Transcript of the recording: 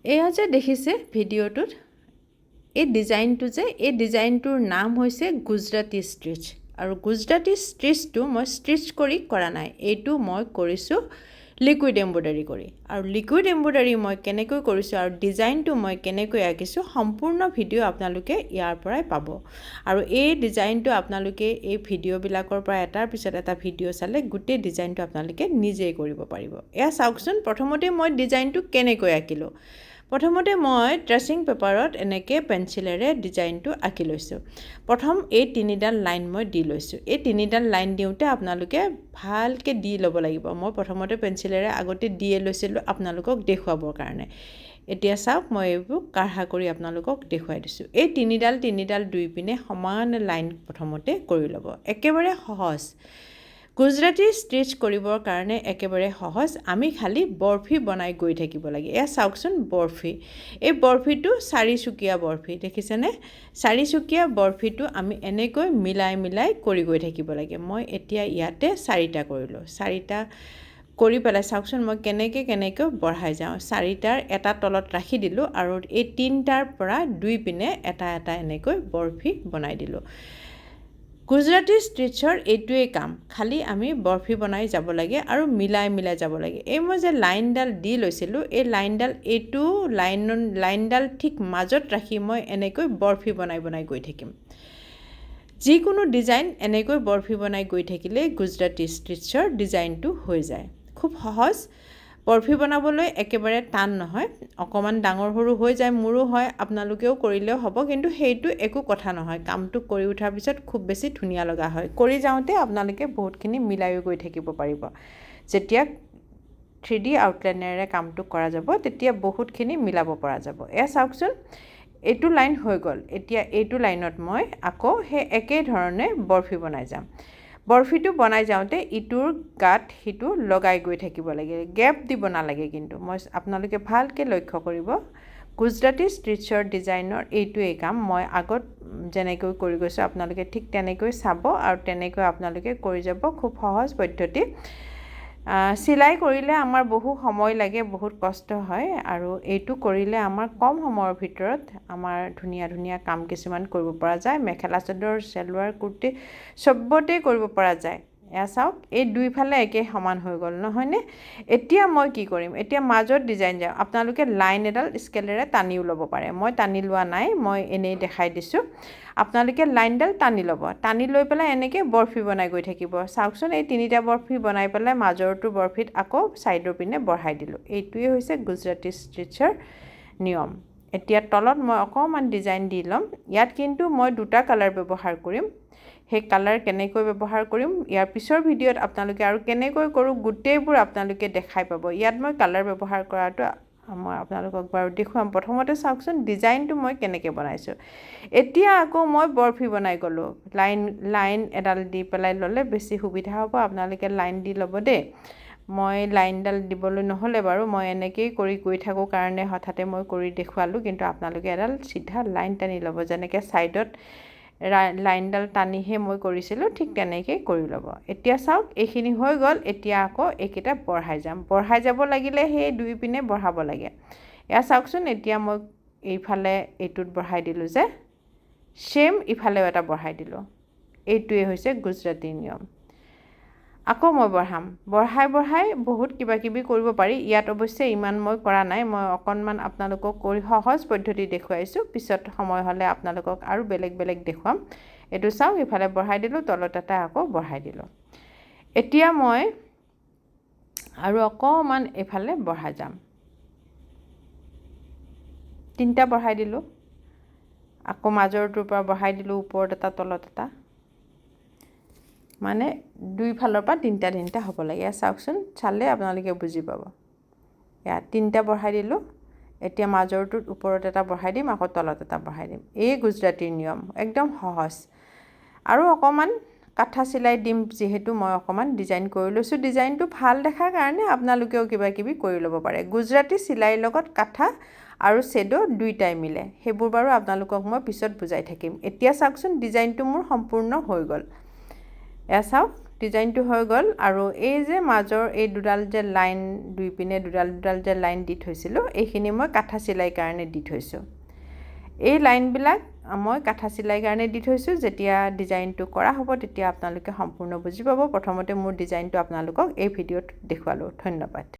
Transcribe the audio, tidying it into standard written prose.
এয়া যে দেখিছে ভিডিঅ'টোত এই ডিজাইনটো যে এই ডিজাইনটোৰ নাম হৈছে গুজৰাটী ষ্টিচ আৰু গুজৰাটী ষ্টিচটো মই ষ্টিচ কৰি কৰা নাই এইটো মই কৰিছোঁ লিকুইড এম্ব্ৰইডাৰী কৰি আৰু লিকুইড এম্ব্ৰইডাৰী মই কেনেকৈ কৰিছোঁ আৰু ডিজাইনটো মই কেনেকৈ আঁকিছোঁ সম্পূৰ্ণ ভিডিঅ' আপোনালোকে ইয়াৰ পৰাই পাব আৰু এই ডিজাইনটো আপোনালোকে এই ভিডিঅ'বিলাকৰ পৰা এটাৰ পিছত এটা ভিডিঅ' চালে গোটেই ডিজাইনটো আপোনালোকে নিজেই কৰিব পাৰিব এয়া চাওকচোন প্ৰথমতে মই ডিজাইনটো কেনেকৈ আঁকিলোঁ প্ৰথমতে মই ট্ৰেচিং পেপাৰত এনেকৈ পেঞ্চিলেৰে ডিজাইনটো আঁকি লৈছোঁ প্ৰথম এই তিনিডাল লাইন মই দি লৈছোঁ এই তিনিডাল লাইন দিওঁতে আপোনালোকে ভালকৈ দি ল'ব লাগিব মই প্ৰথমতে পেঞ্চিলেৰে আগতে দিয়ে লৈছিলোঁ আপোনালোকক দেখুৱাবৰ কাৰণে এতিয়া চাওক মই এইবোৰ কাঢ়া কৰি আপোনালোকক দেখুৱাই দিছোঁ এই তিনিডাল দুই পিনে সমান লাইন প্ৰথমতে কৰি ল'ব একেবাৰে সহজ গুজৰাটী ষ্টিচ কৰিবৰ কাৰণে একেবাৰে সহজ আমি খালি বৰফি বনাই গৈ থাকিব লাগে এয়া চাওকচোন বৰফি এই বৰফিটো চাৰিচুকীয়া বৰফি দেখিছেনে চাৰিচুকীয়া বৰফিটো আমি এনেকৈ মিলাই কৰি গৈ থাকিব লাগে মই এতিয়া ইয়াতে চাৰিটা কৰিলোঁ চাৰিটা কৰি পেলাই চাওকচোন মই কেনেকৈ বঢ়াই যাওঁ চাৰিটাৰ এটা তলত ৰাখি দিলোঁ আৰু এই তিনিটাৰ পৰা দুই পিনে এটা এনেকৈ বৰফি বনাই দিলোঁ গুজৰাটী ষ্টিচৰ এইটোৱেই কাম খালি আমি বৰফি বনাই যাব লাগে আৰু মিলাই যাব লাগে এই মই যে লাইনডাল দি লৈছিলোঁ এই লাইনডাল এইটো লাইনডাল ঠিক মাজত ৰাখি মই এনেকৈ বৰফি বনাই গৈ থাকিম যিকোনো ডিজাইন এনেকৈ বৰফি বনাই গৈ থাকিলে গুজৰাটী ষ্টিচৰ ডিজাইনটো হৈ যায় খুব সহজ বৰফি বনাবলৈ একেবাৰে টান নহয় অকমান ডাঙৰ সৰু হৈ যায় মোৰো হয় আপোনালোকেও কৰিলেও হ'ব কিন্তু সেইটো একো কথা নহয় কামটো কৰি উঠাৰ পিছত খুব বেছি ধুনীয়া লগা হয় কৰি যাওঁতে আপোনালোকে বহুতখিনি মিলাই গৈ থাকিব পাৰিব যেতিয়া 3D আউটলাইনেৰে কামটো কৰা যাব তেতিয়া বহুতখিনি মিলাব পৰা যাব এয়া চাওকচোন এইটো লাইন হৈ গ'ল এতিয়া এইটো লাইনত মই আকৌ সেই একে ধৰণে বৰফি বনাই যাম বৰফিটো বনাই যাওঁতে ইটোৰ গাত হিটো লগাই গৈ থাকিব লাগে গেপ দিব নালাগে কিন্তু মই আপোনালোকে ভালকৈ লক্ষ্য কৰিব গুজৰাটী ষ্টিচৰ ডিজাইনৰ এইটোৱেই কাম মই আগত যেনেকৈ কৰি গৈছোঁ আপোনালোকে ঠিক তেনেকৈ চাব আৰু তেনেকৈ আপোনালোকে কৰি যাব খুব সহজ পদ্ধতি সিলাই কৰিলে আমাৰ বহু সময় লাগে বহুত কষ্ট হয় আৰু এইটো কৰিলে আমাৰ কম সময়ৰ ভিতৰত আমাৰ ধুনীয়া কাম কিছুমান কৰিব পৰা যায় মেখেলা চাদৰ সালোৱাৰ কুৰ্তি সবতে কৰিব পৰা যায় এয়া চাওক এই দুইফালে একে সমান হৈ গ'ল নহয়নে এতিয়া মই কি কৰিম এতিয়া মাজত ডিজাইন যাম আপোনালোকে লাইন এডাল স্কেলেৰে টানিও ল'ব পাৰে মই টানি লোৱা নাই মই এনেই দেখাই দিছোঁ আপোনালোকে লাইনডাল টানি ল'ব টানি লৈ পেলাই এনেকৈ বৰফি বনাই গৈ থাকিব চাওকচোন এই তিনিটা বৰফি বনাই পেলাই মাজৰটো বৰফিত আকৌ ছাইডৰ পিনে বঢ়াই দিলোঁ এইটোৱে হৈছে গুজৰাটী ষ্টিচৰ নিয়ম এতিয়া তলত মই অকণমান ডিজাইন দি ল'ম ইয়াত কিন্তু মই দুটা কালাৰ ব্যৱহাৰ কৰিম সেই কালাৰ কেনেকৈ ব্যৱহাৰ কৰিম ইয়াৰ পিছৰ ভিডিঅ'ত আপোনালোকে আৰু কেনেকৈ কৰোঁ গোটেইবোৰ আপোনালোকে দেখাই পাব ইয়াত মই কালাৰ ব্যৱহাৰ কৰাটো মই আপোনালোকক বাৰু দেখুৱাম প্ৰথমতে চাওকচোন ডিজাইনটো মই কেনেকৈ বনাইছোঁ এতিয়া আকৌ মই বৰফি বনাই গ'লোঁ লাইন এডাল দি পেলাই ল'লে বেছি সুবিধা হ'ব আপোনালোকে লাইন দি ল'ব দেই মই লাইনডাল দিবলৈ নহ'লে বাৰু মই এনেকৈয়ে কৰি গৈ থাকোঁ কাৰণে হঠাতে মই কৰি দেখুৱালোঁ কিন্তু আপোনালোকে এডাল চিধা লাইন টানি ল'ব যেনেকৈ ছাইডত লাইনডাল টানিহে মই কৰিছিলোঁ ঠিক তেনেকৈ কৰি ল'ব এতিয়া চাওক এইখিনি হৈ গ'ল এতিয়া আকৌ এইকেইটা বঢ়াই যাব লাগিলে সেই দুই পিনে বঢ়াব লাগে এয়া চাওকচোন এতিয়া মই এইফালে এইটোত বঢ়াই দিলোঁ যে সেম ইফালেও এটা বঢ়াই দিলোঁ এইটোৱে হৈছে গুজৰাটী নিয়ম আকৌ মই বঢ়াই বহুত কিবা কিবি কৰিব পাৰি ইয়াত অৱশ্যে ইমান মই কৰা নাই মই অকণমান আপোনালোকক কৰি সহজ পদ্ধতি দেখুৱাইছোঁ পিছত সময় হ'লে আপোনালোকক আৰু বেলেগ দেখুৱাম এইটো চাওক ইফালে বঢ়াই দিলোঁ তলত এটা আকৌ বঢ়াই দিলোঁ এতিয়া মই আৰু অকণমান এইফালে বঢ়াই যাম তিনিটা বঢ়াই দিলোঁ আকৌ মাজৰটোৰ পৰা বঢ়াই দিলোঁ ওপৰত এটা তলত এটা মানে দুই ফালৰ পৰা তিনিটা হ'ব লাগে চাওকচোন চালে আপোনালোকে বুজি পাব ইয়াত তিনিটা বঢ়াই দিলোঁ এতিয়া মাজৰটোত ওপৰত এটা বঢ়াই দিম আকৌ তলত এটা বঢ়াই দিম এই গুজৰাটীৰ নিয়ম একদম সহজ আৰু অকণমান কাঠা চিলাই দিম যিহেতু মই অকণমান ডিজাইন কৰি লৈছোঁ ডিজাইনটো ভাল দেখাৰ কাৰণে আপোনালোকেও কিবা কিবি কৰি ল'ব পাৰে গুজৰাটী চিলাইৰ লগত কাঠা আৰু শ্বেডো দুইটাই মিলে সেইবোৰ বাৰু আপোনালোকক মই পিছত বুজাই থাকিম এতিয়া চাওকচোন ডিজাইনটো মোৰ সম্পূৰ্ণ হৈ গ'ল এয়া চাওক ডিজাইনটো হৈ গ'ল আৰু এই যে মাজৰ এই দুডাল যে লাইন দুই পিনে দুডাল যে লাইন দি থৈছিলোঁ এইখিনি মই কাঠা চিলাই কাৰণে দি থৈছোঁ এই লাইনবিলাক মই কাঠা চিলাই কাৰণে দি থৈছোঁ যেতিয়া ডিজাইনটো কৰা হ'ব তেতিয়া আপোনালোকে সম্পূৰ্ণ বুজি পাব প্ৰথমতে মোৰ ডিজাইনটো আপোনালোকক এই ভিডিঅ'ত দেখুৱালোঁ ধন্যবাদ